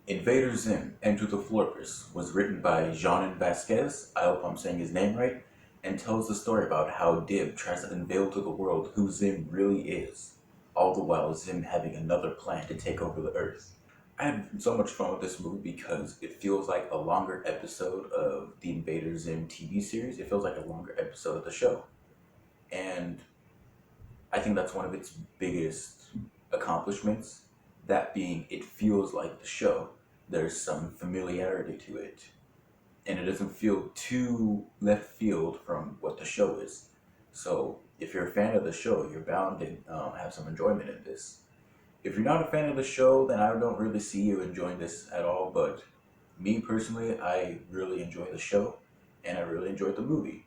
Invader Zim, Enter the Florpus, was written by Jean Vasquez, I hope I'm saying his name right, and tells the story about how Dib tries to unveil to the world who Zim really is, all the while Zim having another plan to take over the Earth. I had so much fun with this movie because it feels like a longer episode of the Invader Zim TV series. It feels like a longer episode of the show. And I think that's one of its biggest accomplishments. That being, it feels like the show. There's some familiarity to it, and it doesn't feel too left field from what the show is. So, if you're a fan of the show, you're bound to have some enjoyment in this. If you're not a fan of the show, then I don't really see you enjoying this at all. But me personally, I really enjoy the show, and I really enjoyed the movie.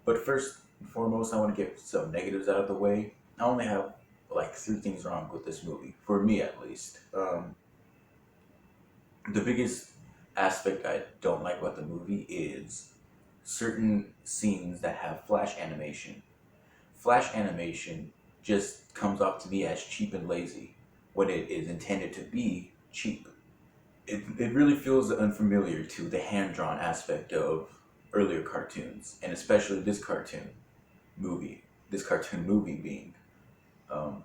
But first and foremost, I want to get some negatives out of the way. I only have like three things wrong with this movie, for me at least. The biggest aspect I don't like about the movie is certain scenes that have flash animation. Flash animation just comes off to me as cheap and lazy when it is intended to be cheap. It really feels unfamiliar to the hand drawn aspect of earlier cartoons, and especially movie. This cartoon movie being, um,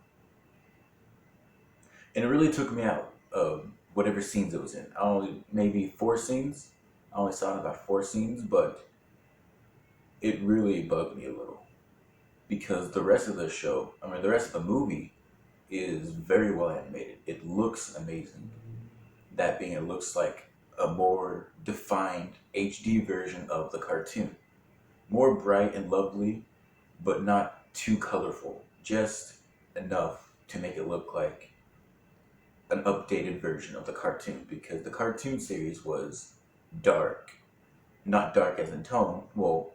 and it really took me out of whatever scenes it was in. I only maybe four scenes. I only saw it about four scenes, but it really bugged me a little because the rest of the show, I mean, the rest of the movie is very well animated. It looks amazing. That being, it looks like a more defined HD version of the cartoon. More bright and lovely, but not too colorful. Just enough to make it look like an updated version of the cartoon because the cartoon series was dark. Not dark as in tone. Well,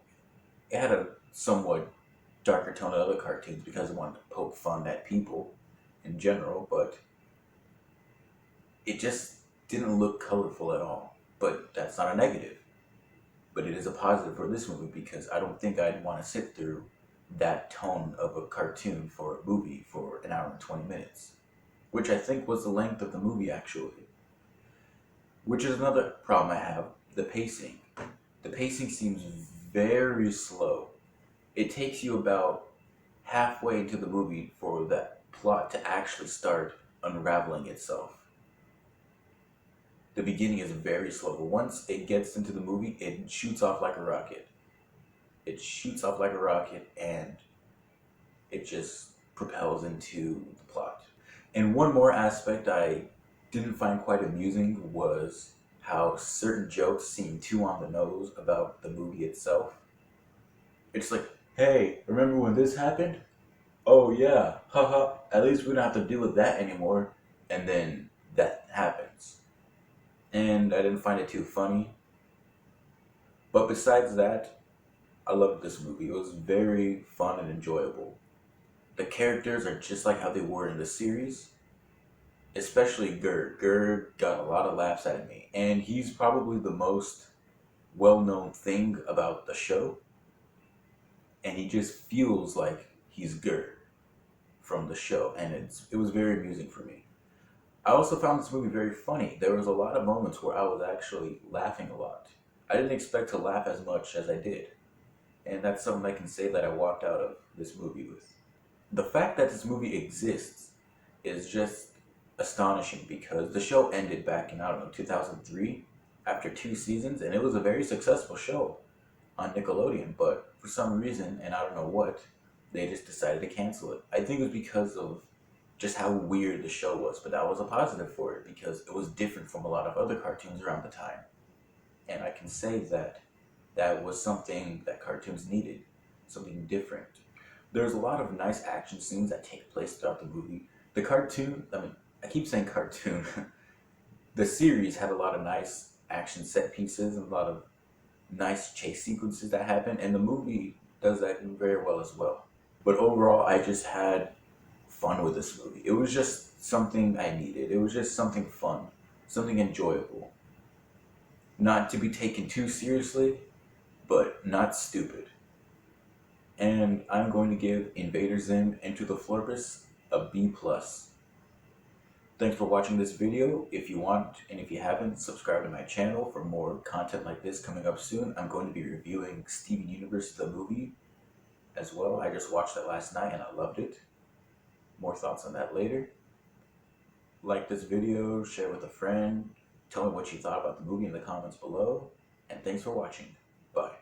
it had a somewhat darker tone than other cartoons because it wanted to poke fun at people in general, but it just didn't look colorful at all. But that's not a negative. But it is a positive for this movie because I don't think I'd want to sit through that tone of a cartoon for a movie for an hour and 20 minutes, which I think was the length of the movie actually. Which is another problem I have, the pacing. The pacing seems very slow. It takes you about halfway into the movie for that plot to actually start unraveling itself. The beginning is very slow, but once it gets into the movie, it shoots off like a rocket. It shoots off like a rocket and it just propels into the plot. And one more aspect I didn't find quite amusing was how certain jokes seem too on the nose about the movie itself. It's like, hey, remember when this happened? Oh yeah, haha, at least we don't have to deal with that anymore. And then that happens. And I didn't find it too funny. But besides that, I loved this movie. It was very fun and enjoyable. The characters are just like how they were in the series, especially Gerd. Gerd got a lot of laughs out of me, and he's probably the most well-known thing about the show, and he just feels like he's Gerd from the show, and it was very amusing for me. I also found this movie very funny. There was a lot of moments where I was actually laughing a lot. I didn't expect to laugh as much as I did, and that's something I can say that I walked out of this movie with. The fact that this movie exists is just astonishing because the show ended back in, I don't know, 2003 after two seasons, and it was a very successful show on Nickelodeon, but for some reason, and I don't know what, they just decided to cancel it. I think it was because of just how weird the show was, but that was a positive for it because it was different from a lot of other cartoons around the time. And I can say that that was something that cartoons needed, something different. There's a lot of nice action scenes that take place throughout the movie. The cartoon, I mean, I keep saying cartoon. The series had a lot of nice action set pieces and a lot of nice chase sequences that happen, and the movie does that very well as well. But overall, I just had fun with this movie. It was just something I needed. It was just something fun, something enjoyable. Not to be taken too seriously, but not stupid. And I'm going to give Invader Zim Into the Florpus a B plus. Thanks for watching this video. If you want, and if you haven't, subscribe to my channel for more content like this coming up soon. I'm going to be reviewing Steven Universe, the movie, as well. I just watched it last night and I loved it. More thoughts on that later. Like this video, share with a friend, tell me what you thought about the movie in the comments below, and thanks for watching. Bye.